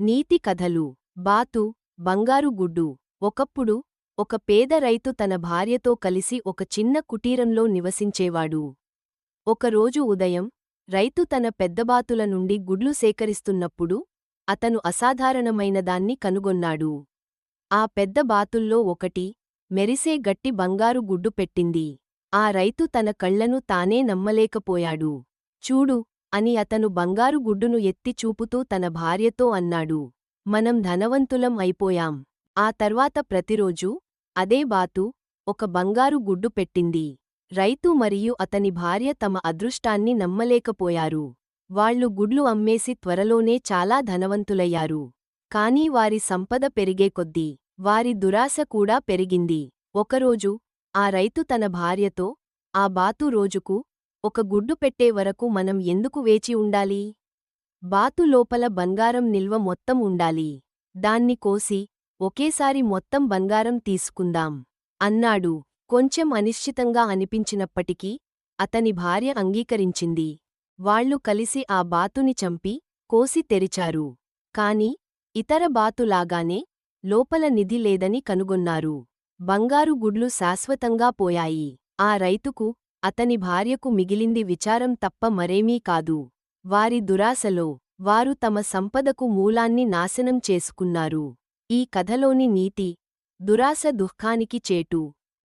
నీతి కథలు. బాతు, బంగారు గుడ్డు. ఒకప్పుడు ఒక పేద రైతు తన భార్యతో కలిసి ఒక చిన్న కుటీరంలో నివసించేవాడు. ఒకరోజు ఉదయం రైతు తన పెద్దబాతుల నుండి గుడ్లు సేకరిస్తున్నప్పుడు అతను అసాధారణమైనదాన్ని కనుగొన్నాడు. ఆ పెద్ద బాతుల్లో ఒకటి మెరిసే గట్టి బంగారు గుడ్డు పెట్టింది. ఆ రైతు తన కళ్లను తానే నమ్మలేకపోయాడు. చూడు అని అతను బంగారు గుడ్డును ఎత్తి చూపుతూ తన భార్యతో అన్నాడు. మనం ధనవంతులం అయిపోయాం. ఆ తర్వాత ప్రతిరోజూ అదే బాతు ఒక బంగారు గుడ్డు పెట్టింది. రైతు మరియు అతని భార్య తమ అదృష్టాన్ని నమ్మలేకపోయారు. వాళ్లు గుడ్లు అమ్మేసి త్వరలోనే చాలా ధనవంతులయ్యారు. కానీ వారి సంపద పెరిగే కొద్దీ వారి దురాశ కూడా పెరిగింది. ఒకరోజు ఆ రైతు తన భార్యతో, ఆ బాతు రోజుకు ఒక గుడ్డు పెట్టే వరకు మనం ఎందుకు వేచి ఉండాలి? బాతు లోపల బంగారం నిల్వ మొత్తం ఉండాలి. దాన్ని కోసి ఒకేసారి మొత్తం బంగారం తీసుకుందాం అన్నాడు. కొంచెం అనిశ్చితంగా అనిపించినప్పటికీ అతని భార్య అంగీకరించింది. వాళ్లు కలిసి ఆ బాతుని చంపి కోసి తెరిచారు. కాని ఇతర బాతులాగానే లోపల నిధి లేదని కనుగొన్నారు. బంగారు గుడ్లు శాశ్వతంగా పోయాయి. ఆ రైతుకు, అతని భార్యకు మిగిలింది విచారం తప్ప మరేమీ కాదు. వారి దురాశలో వారు తమ సంపదకు మూలాన్ని నాశనం చేసుకున్నారు. ఈ కథలోని నీతి: దురాశ దుఃఖానికి చేటు.